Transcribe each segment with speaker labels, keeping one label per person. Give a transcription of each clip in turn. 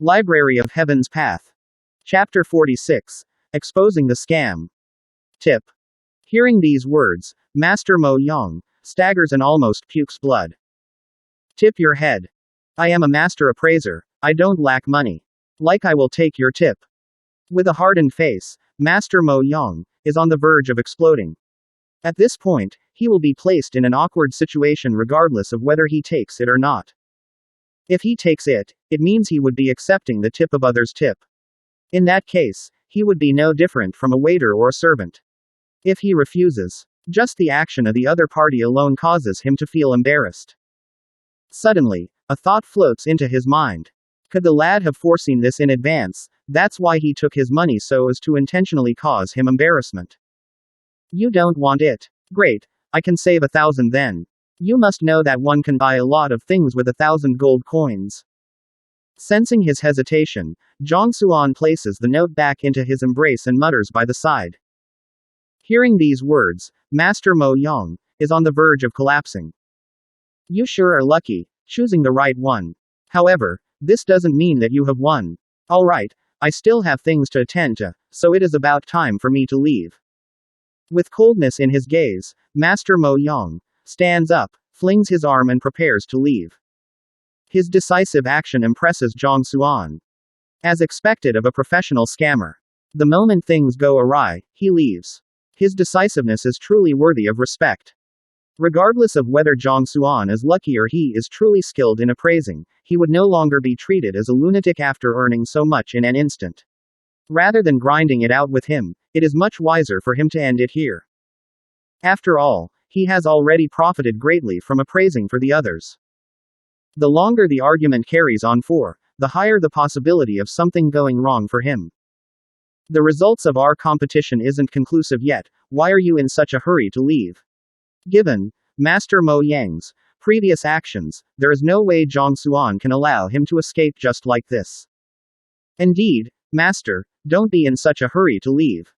Speaker 1: Library of Heaven's Path. Chapter 46. Exposing the Scam. Tip. Hearing these words, Master Mo Yang staggers and almost pukes blood. Tip your head. I am a master appraiser. I don't lack money. Like I will take your tip. With a hardened face, Master Mo Yang is on the verge of exploding. At this point, he will be placed in an awkward situation regardless of whether he takes it or not. If he takes it, it means he would be accepting the tip of others' tip. In that case, he would be no different from a waiter or a servant. If he refuses, just the action of the other party alone causes him to feel embarrassed. Suddenly, a thought floats into his mind. Could the lad have foreseen this in advance? That's why he took his money, so as to intentionally cause him embarrassment. You don't want it? Great, I can save 1,000 then. You must know that one can buy a lot of things with 1,000 gold coins. Sensing his hesitation, Zhang Xuan places the note back into his embrace and mutters by the side. Hearing these words, Master Mo Yang is on the verge of collapsing. You sure are lucky, choosing the right one. However, this doesn't mean that you have won. Alright, I still have things to attend to, so it is about time for me to leave. With coldness in his gaze, Master Mo Yang stands up, flings his arm and prepares to leave. His decisive action impresses Zhang Xuan. As expected of a professional scammer. The moment things go awry, he leaves. His decisiveness is truly worthy of respect. Regardless of whether Zhang Xuan is lucky or he is truly skilled in appraising, he would no longer be treated as a lunatic after earning so much in an instant. Rather than grinding it out with him, it is much wiser for him to end it here. After all, he has already profited greatly from appraising for the others. The longer the argument carries on for, the higher the possibility of something going wrong for him. The results of our competition isn't conclusive yet. Why are you in such a hurry to leave? Given Master Mo Yang's previous actions, there is no way Zhang Xuan can allow him to escape just like this. Indeed, Master, don't be in such a hurry to leave.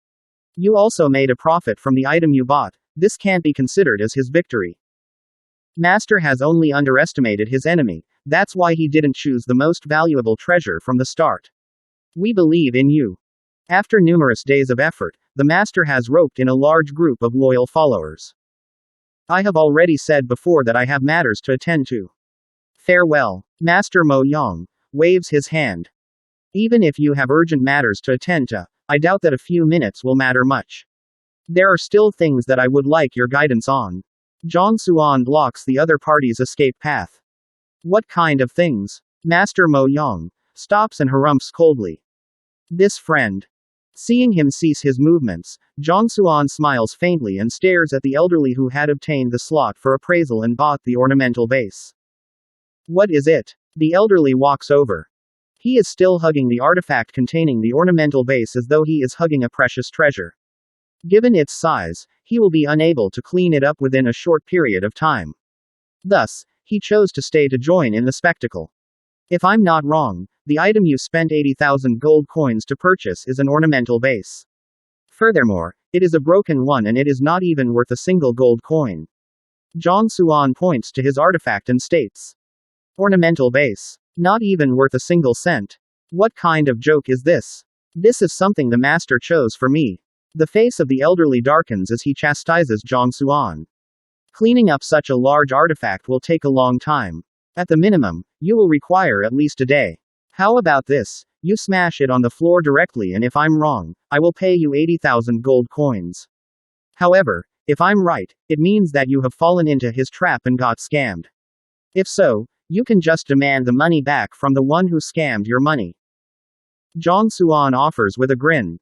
Speaker 1: You also made a profit from the item you bought. This can't be considered as his victory. Master has only underestimated his enemy. That's why he didn't choose the most valuable treasure from the start. We believe in you. After numerous days of effort, the master has roped in a large group of loyal followers. I have already said before that I have matters to attend to. Farewell. Master Mo Yang waves his hand. Even if you have urgent matters to attend to, I doubt that a few minutes will matter much. There are still things that I would like your guidance on. Zhang Xuan blocks the other party's escape path. What kind of things? Master Mo Yang stops and harumphs coldly. This friend. Seeing him cease his movements, Zhang Xuan smiles faintly and stares at the elderly who had obtained the slot for appraisal and bought the ornamental base. What is it? The elderly walks over. He is still hugging the artifact containing the ornamental base as though he is hugging a precious treasure. Given its size, he will be unable to clean it up within a short period of time. Thus, he chose to stay to join in the spectacle. If I'm not wrong, the item you spent 80,000 gold coins to purchase is an ornamental base. Furthermore, it is a broken one and it is not even worth a single gold coin. Zhang Xuan points to his artifact and states. Ornamental base. Not even worth a single cent. What kind of joke is this? This is something the master chose for me. The face of the elderly darkens as he chastises Zhang Xuan. Cleaning up such a large artifact will take a long time. At the minimum, you will require at least a day. How about this? You smash it on the floor directly, and if I'm wrong, I will pay you 80,000 gold coins. However, if I'm right, it means that you have fallen into his trap and got scammed. If so, you can just demand the money back from the one who scammed your money. Zhang Xuan offers with a grin.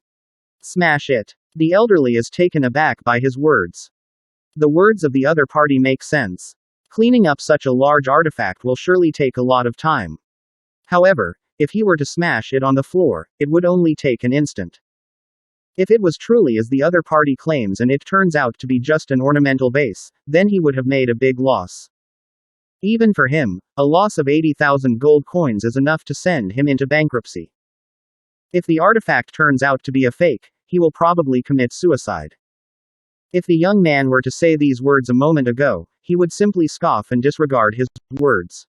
Speaker 1: Smash it. The elderly is taken aback by his words. The words of the other party make sense. Cleaning up such a large artifact will surely take a lot of time. However, if he were to smash it on the floor, it would only take an instant. If it was truly as the other party claims and it turns out to be just an ornamental base, then he would have made a big loss. Even for him, a loss of 80,000 gold coins is enough to send him into bankruptcy. If the artifact turns out to be a fake, he will probably commit suicide. If the young man were to say these words a moment ago, he would simply scoff and disregard his words.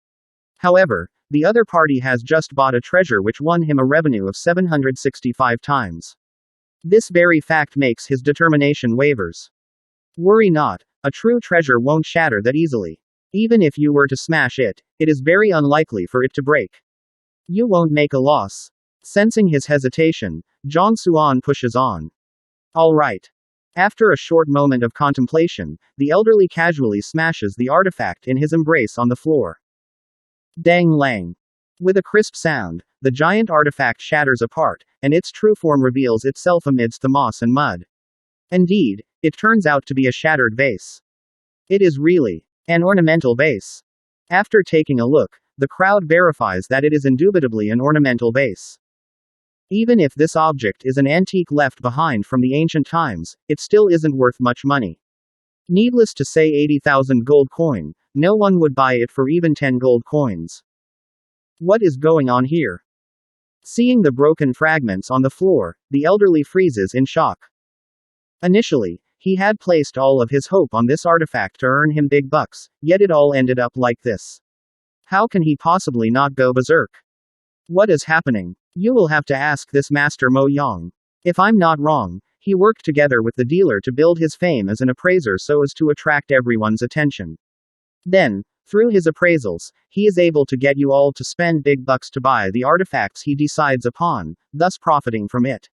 Speaker 1: However, the other party has just bought a treasure which won him a revenue of 765 times. This very fact makes his determination wavers. Worry not, a true treasure won't shatter that easily. Even if you were to smash it, it is very unlikely for it to break. You won't make a loss. Sensing his hesitation, Zhang Xuan pushes on. All right. After a short moment of contemplation, the elderly casually smashes the artifact in his embrace on the floor. Dang lang. With a crisp sound, the giant artifact shatters apart, and its true form reveals itself amidst the moss and mud. Indeed, it turns out to be a shattered vase. It is really an ornamental vase. After taking a look, the crowd verifies that it is indubitably an ornamental vase. Even if this object is an antique left behind from the ancient times, it still isn't worth much money. Needless to say 80,000 gold coin, no one would buy it for even 10 gold coins. What is going on here? Seeing the broken fragments on the floor, the elderly freezes in shock. Initially, he had placed all of his hope on this artifact to earn him big bucks, yet it all ended up like this. How can he possibly not go berserk? What is happening? You will have to ask this Master Mo Yang. If I'm not wrong, he worked together with the dealer to build his fame as an appraiser so as to attract everyone's attention. Then, through his appraisals, he is able to get you all to spend big bucks to buy the artifacts he decides upon, thus profiting from it.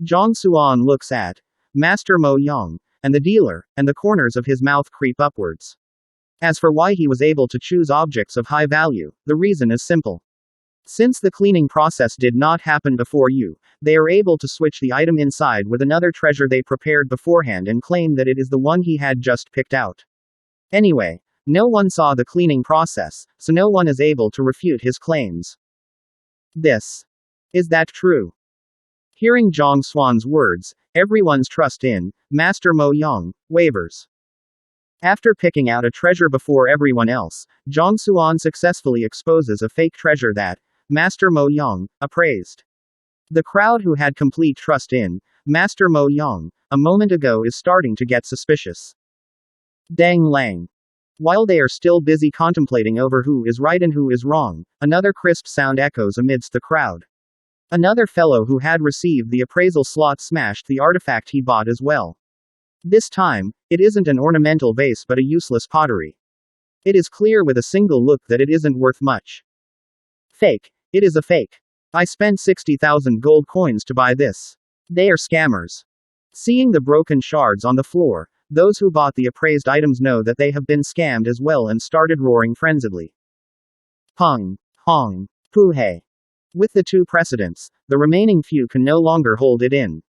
Speaker 1: Zhang Xuan looks at Master Mo Yang and the dealer, and the corners of his mouth creep upwards. As for why he was able to choose objects of high value, the reason is simple. Since the cleaning process did not happen before you, they are able to switch the item inside with another treasure they prepared beforehand and claim that it is the one he had just picked out. Anyway, no one saw the cleaning process, so no one is able to refute his claims. Is that true? Hearing Zhang Xuan's words, everyone's trust in Master Mo Yang wavers. After picking out a treasure before everyone else, Zhang Xuan successfully exposes a fake treasure that Master Mo Yang appraised. The crowd who had complete trust in Master Mo Yang a moment ago is starting to get suspicious. Dang lang. While they are still busy contemplating over who is right and who is wrong, another crisp sound echoes amidst the crowd. Another fellow who had received the appraisal slot smashed the artifact he bought as well. This time, it isn't an ornamental vase but a useless pottery. It is clear with a single look that it isn't worth much. Fake. It is a fake. I spent 60,000 gold coins to buy this. They are scammers. Seeing the broken shards on the floor, those who bought the appraised items know that they have been scammed as well and started roaring frenziedly. Pung. Hong. Puhe. With the two precedents, the remaining few can no longer hold it in.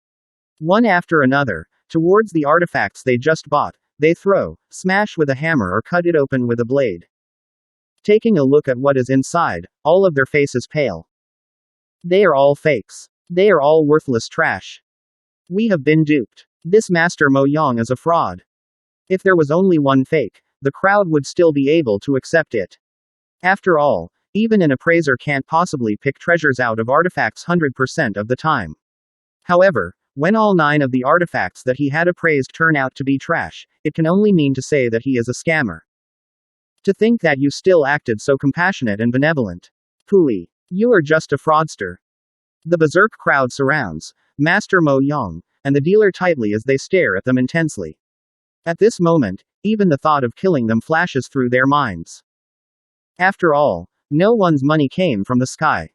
Speaker 1: One after another, towards the artifacts they just bought, they throw, smash with a hammer or cut it open with a blade. Taking a look at what is inside, all of their faces pale. They are all fakes. They are all worthless trash. We have been duped. This Master Mo Yang is a fraud. If there was only one fake, the crowd would still be able to accept it. After all, even an appraiser can't possibly pick treasures out of artifacts 100% of the time. However, when all 9 of the artifacts that he had appraised turn out to be trash, it can only mean to say that he is a scammer. To think that you still acted so compassionate and benevolent. Pooey. You are just a fraudster. The berserk crowd surrounds Master Mo Yang and the dealer tightly as they stare at them intensely. At this moment, even the thought of killing them flashes through their minds. After all, no one's money came from the sky.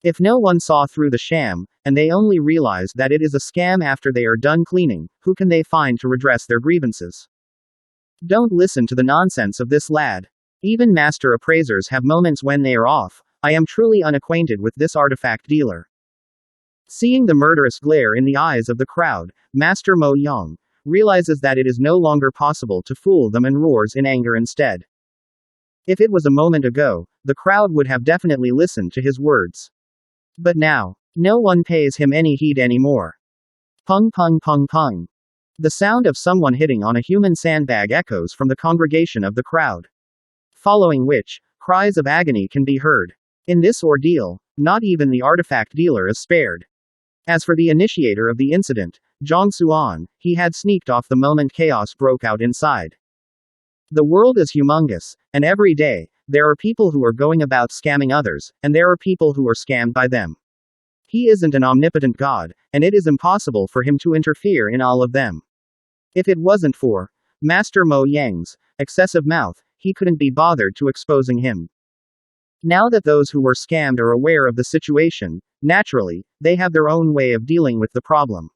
Speaker 1: If no one saw through the sham, and they only realize that it is a scam after they are done cleaning, who can they find to redress their grievances? Don't listen to the nonsense of this lad. Even master appraisers have moments when they are off. I am truly unacquainted with this artifact dealer. Seeing the murderous glare in the eyes of the crowd, Master Mo Yang realizes that it is no longer possible to fool them and roars in anger instead. If it was a moment ago, the crowd would have definitely listened to his words. But now, no one pays him any heed anymore. Pung pung pung pung. The sound of someone hitting on a human sandbag echoes from the congregation of the crowd. Following which, cries of agony can be heard. In this ordeal, not even the artifact dealer is spared. As for the initiator of the incident, Zhang Xuan, he had sneaked off the moment chaos broke out inside. The world is humongous, and every day, There are people who are going about scamming others, and there are people who are scammed by them. He isn't an omnipotent God, and it is impossible for him to interfere in all of them. If it wasn't for Master Mo Yang's excessive mouth, he couldn't be bothered to exposing him. Now that those who were scammed are aware of the situation, naturally, they have their own way of dealing with the problem.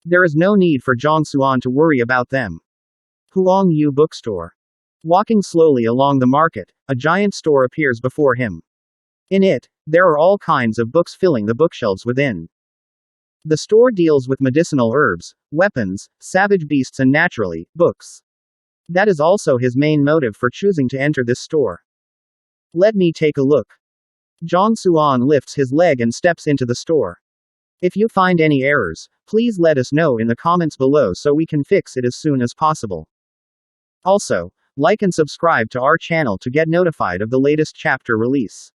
Speaker 1: There is no need for Zhang Xuan to worry about them. Huang Yu Bookstore. Walking slowly along the market, a giant store appears before him. In it, there are all kinds of books filling the bookshelves within. The store deals with medicinal herbs, weapons, savage beasts, and naturally, books. That is also his main motive for choosing to enter this store. Let me take a look. Zhang Xuan lifts his leg and steps into the store. If you find any errors, please let us know in the comments below so we can fix it as soon as possible. Also, like and subscribe to our channel to get notified of the latest chapter release.